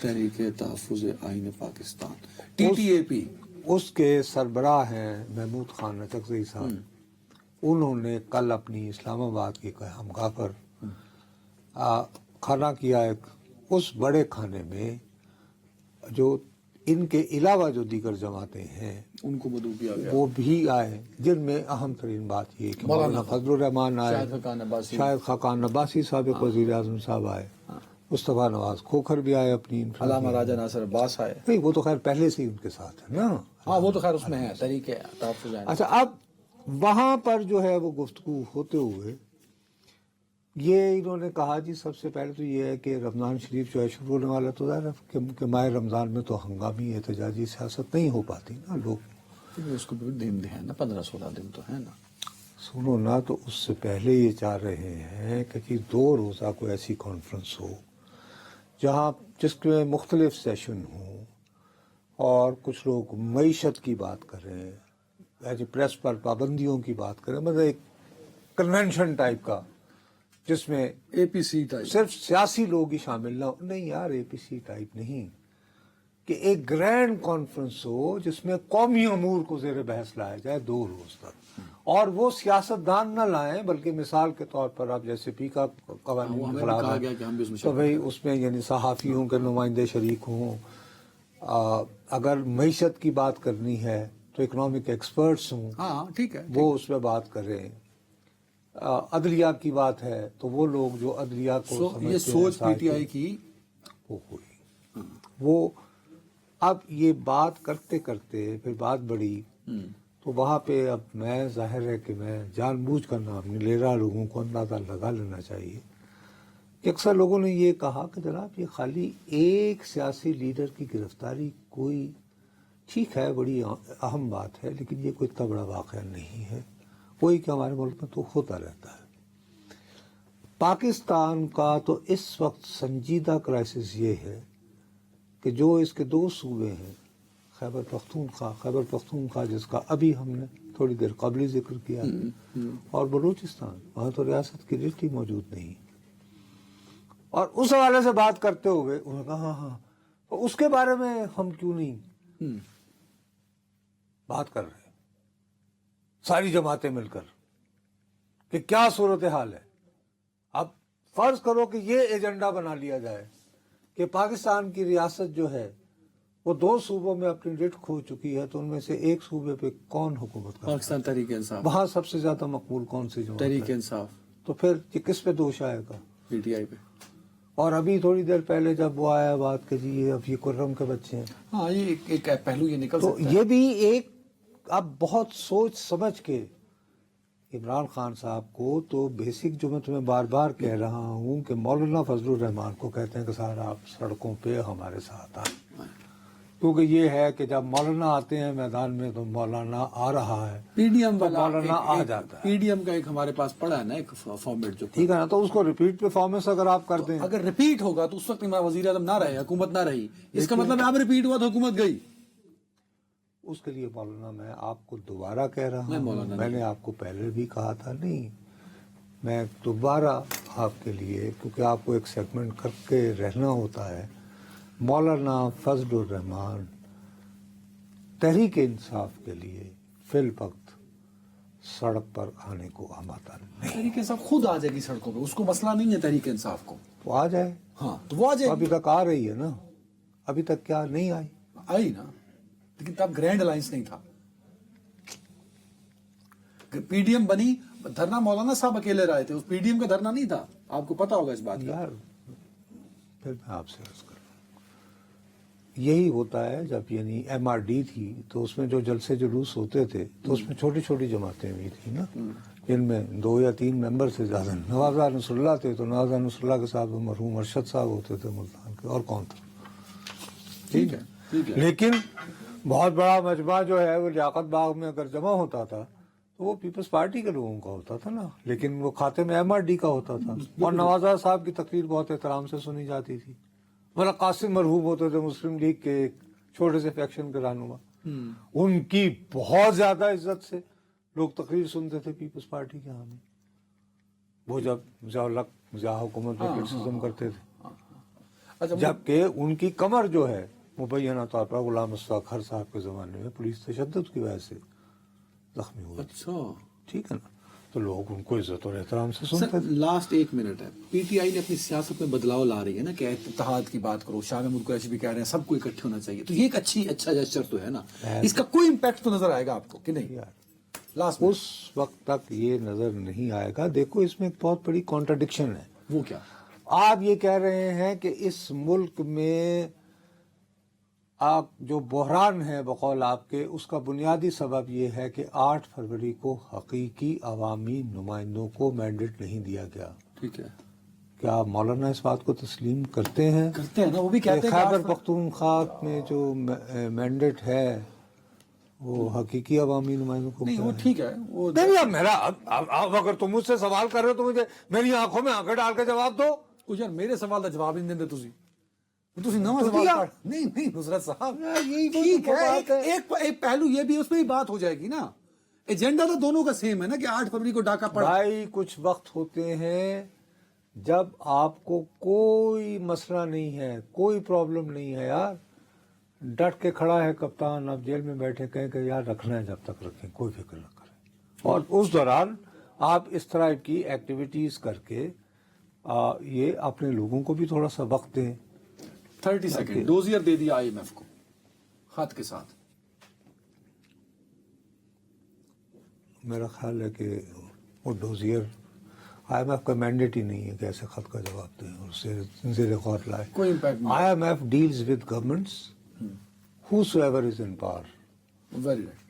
تحریک تحفظ آئین پاکستان ٹی ٹی اے پی، اس کے سربراہ ہیں محمود خان اچکزئی صاحب. انہوں نے کل اپنی اسلام آباد کی خیمگاہ پر کھانا کیا. ایک اس بڑے کھانے میں جو ان کے علاوہ جو دیگر جماعتیں ہیں ان کو مدعو کیا گیا. وہ بھی آئے، جن میں اہم ترین بات یہ کہ مولانا فضل الرحمان آئے، شاہد خاقان عباسی، شاہد خاقان عباسی سابق وزیر اعظم صاحب آئے، مصطفیٰ نواز کھوکھر بھی آئے اپنی علامہ راجہ ناصر عباس آئے. نہیں، وہ تو خیر پہلے سے ہی ان کے ساتھ ہے نا. ہاں وہ تو خیر اس میں ہے تحریک تحفظ آئین. اچھا، اب وہاں پر جو ہے وہ گفتگو ہوتے ہوئے یہ انہوں نے کہا جی سب سے پہلے تو یہ ہے کہ رمضان شریف جو ہے شروع ہونے والا تو ظاہر ہے کہ ماہ رمضان میں تو ہنگامی احتجاجی سیاست نہیں ہو پاتی نا. لوگ اس کو بھی دن ہے نا، 15-16 دن تو ہے نا. سنو نا، تو اس سے پہلے یہ چاہ رہے ہیں کہ جی 2 روزہ کوئی ایسی کانفرنس ہو جس میں مختلف سیشن ہوں اور کچھ لوگ معیشت کی بات کریں، ایسی پریس پر پابندیوں کی بات کریں، مطلب ایک کنونشن ٹائپ کا جس میں اے پی سی ٹائپ. صرف سیاسی لوگ ہی شامل نہ ہو. نہیں یار، اے پی سی ٹائپ نہیں، کہ ایک گرینڈ کانفرنس ہو جس میں قومی امور کو زیر بحث لایا جائے 2 روز تک. اور وہ سیاستدان نہ لائیں بلکہ مثال کے طور پر اب جیسے پی کا قوانین کے خلاف ہے تو بھائی اس میں یعنی صحافیوں کے نمائندے شریک ہوں. اگر معیشت کی بات کرنی ہے تو اکنامک ایکسپرٹس ہوں، ہاں ٹھیک ہے، وہ اس میں بات کریں. عدلیہ کی بات ہے تو وہ لوگ جو عدلیہ کو یہ سوچ پی ٹی آئی کی وہ ہوئی. وہ اب یہ بات کرتے کرتے پھر بات بڑھی تو وہاں پہ اب میں ظاہر ہے کہ میں جان بوجھ کر نام نہیں لے رہا، لوگوں کو اندازہ لگا لینا چاہیے کہ اکثر لوگوں نے یہ کہا کہ جناب یہ خالی ایک سیاسی لیڈر کی گرفتاری کوئی ٹھیک ہے، بڑی اہم بات ہے، لیکن یہ کوئی اتنا بڑا واقعہ نہیں ہے. کوئی کہ ہمارے ملک میں تو ہوتا رہتا ہے. پاکستان کا تو اس وقت سنجیدہ کرائسس یہ ہے کہ جو اس کے 2 صوبے ہیں، خیبر پختونخوا جس کا ابھی ہم نے تھوڑی دیر قبل ہی ذکر کیا، اور بلوچستان، وہاں تو ریاست کی لسٹ ہی موجود نہیں. اور اس حوالے سے بات کرتے ہوئے انہوں نے کہا ہاں تو اس کے بارے میں ہم کیوں نہیں بات کر رہے ساری جماعتیں مل کر کہ کیا صورتحال ہے. اب فرض کرو کہ یہ ایجنڈا بنا لیا جائے کہ پاکستان کی ریاست جو ہے وہ 2 صوبوں میں اپنی لٹ کھو چکی ہے، تو ان میں سے ایک صوبے پہ کون حکومت کرتا ہے؟ پاکستان تحریک انصاف. وہاں سب سے زیادہ مقبول کون سی جماعت ہے؟ تحریک انصاف. تو پھر یہ کس پہ دوش آئے گا؟ پی ٹی آئی پہ. اور ابھی تھوڑی دیر پہلے جب وہ آیا بات کہ جی اب یہ کرم کے بچے ہیں، ہاں یہ ایک پہلو یہ نکل تو سکتا ہے. یہ بھی ایک اب بہت سوچ سمجھ کے عمران خان صاحب کو تو بیسک جو میں تمہیں بار بار کہہ رہا ہوں کہ مولانا فضل الرحمان کو کہتے ہیں کہ سر آپ سڑکوں پہ ہمارے ساتھ آئیں، کیونکہ یہ ہے کہ جب مولانا آتے ہیں میدان میں تو مولانا آ رہا ہے، پی ڈی ایم والا مولانا آ جاتا ہے. پی ڈی ایم کا ایک ہمارے پاس پڑا ہے نا ایک فارمیٹ جو ٹھیک ہے نا، تو اس کو ریپیٹ پرفارمنس اگر آپ کر دیں، اگر ریپیٹ ہوگا تو اس وقت وزیر اعظم نہ رہے، حکومت نہ رہی، اس کا مطلب اب ریپیٹ ہوا تو حکومت گئی. اس کے لیے مولانا میں آپ کو دوبارہ کہہ رہا ہوں، میں نے آپ کو پہلے بھی کہا تھا، نہیں میں دوبارہ آپ کے لیے، کیونکہ آپ کو ایک سیگمنٹ کر کے رہنا ہوتا ہے، مولانا فضل الرحمان تحریک انصاف کے لیے فی الوقت سڑک پر آنے کو آمادہ نہیں. تحریک انصاف خود آ جائے گی سڑکوں پہ، اس کو مسئلہ نہیں ہے تحریک انصاف کو. وہ آ جائے، ہاں تو وہ آ جائے ابھی تک آ رہی ہے نا، ابھی تک کیا نہیں آئی؟ آئی نا، لیکن تب گرینڈ الائنس نہیں تھا. پی ڈی ایم بنی، دھرنا مولانا صاحب اکیلے رہے تھے، اس پی ڈی ایم کا دھرنا نہیں تھا، آپ کو پتا ہوگا اس بات کا. یار پھر میں آپ سے عرض کروں، یہی ہوتا ہے جب یعنی ایم آر ڈی تھی تو اس میں جو جلسے جلوس ہوتے تھے تو اس میں چھوٹی چھوٹی جماعتیں بھی تھیں نا، جن میں 2 یا 3 ممبر سے زیادہ. نوازہ نصر اللہ تھے تو نوازہ نصر اللہ کے ساتھ مرحوم ارشد صاحب ہوتے تھے ملتان کے، اور کون تھا. ٹھیک ہے ٹھیک ہے. لیکن بہت بڑا مجمع جو ہے وہ لیاقت باغ میں اگر جمع ہوتا تھا تو وہ پیپلز پارٹی کے لوگوں کا ہوتا تھا نا، لیکن وہ کھاتے میں ایم آر ڈی کا ہوتا تھا. اور نوازہ صاحب کی تقریر بہت احترام سے سنی جاتی تھی. مولانا قاسم مرحوم ہوتے تھے مسلم لیگ کے ایک چھوٹے سے فیکشن کے رہنما، ان کی بہت زیادہ عزت سے لوگ تقریر سنتے تھے پیپلز پارٹی کے حامی، وہ جب حکومت پہ کرٹیسزم کرتے تھے. اچھا، جبکہ ان کی کمر جو ہے مبینہ طور پر غلام مصطفیٰ خر صاحب کے زمانے میں پولیس تشدد کی وجہ سے زخمی ہوئی. اچھا ٹھیک ہے نا. تو لوگ ان کو عزت اور احترام سے سر سنتے تھے. لاسٹ 1 منٹ ہے. پی ٹی آئی نے اپنی سیاست میں بدلاؤ لا رہی ہے نا کہ اتحاد کی بات کرو. شاہ محمود قریشی بھی کہہ رہے ہیں سب کو اکٹھے ہونا چاہیے. تو یہ ایک اچھا جسچر تو ہے نا. اس کا کوئی امپیکٹ تو نظر آئے گا آپ کو کہ نہیں؟ لاسٹ اس وقت تک یہ نظر نہیں آئے گا. دیکھو اس میں ایک بہت بڑی کانٹرڈکشن ہے. وہ کیا؟ آپ یہ کہہ رہے ہیں کہ اس ملک میں آپ جو بحران ہے بقول آپ کے، اس کا بنیادی سبب یہ ہے کہ 8 فروری کو حقیقی عوامی نمائندوں کو مینڈیٹ نہیں دیا گیا. ٹھیک ہے. کیا آپ مولانا اس بات کو تسلیم کرتے ہیں؟ کرتے ہیں نا. وہ بھی کہتے ہیں خیبر پختونخوا میں جو مینڈیٹ ہے وہ حقیقی عوامی نمائندوں کو نہیں وہ ٹھیک ہے. وہ نہیں. اب میرا اب اگر تم مجھ سے سوال کر رہے ہو تو مجھے میری آنکھوں میں آنکھیں ڈال کے جواب دو. یار میرے سوال کا جواب نہیں دیندے تسی نواں سوال کر. نہیں نصرت صاحب ٹھیک ہے. ایک پہلو یہ بھی اس میں ہی بات ہو جائے گی نا. ایجنڈا تو دونوں کا سیم ہے نا کہ 8 فروری کو ڈاکہ پڑا. بھائی کچھ وقت ہوتے ہیں جب آپ کو کوئی مسئلہ نہیں ہے، کوئی پرابلم نہیں ہے یار، ڈٹ کے کھڑا ہے کپتان، اب جیل میں بیٹھے کہیں کہ یار رکھنا ہے جب تک رکھیں، کوئی فکر نہ کریں. اور اس دوران آپ اس طرح کی ایکٹیویٹیز کر کے یہ اپنے لوگوں کو بھی تھوڑا سا وقت دیں. 30 سیکنڈ ڈوزیئر دے دیا IMF کو خط کے ساتھ. میرا خیال ہے کہ وہ ڈوزیئر IMF کا مینڈیٹ ہی نہیں ہے کہ ایسے خط کا جواب دیں اور اسے زیر غور لائے. کوئی امپیکٹ نہیں. IMF deals with governments whosoever is in power. Very right.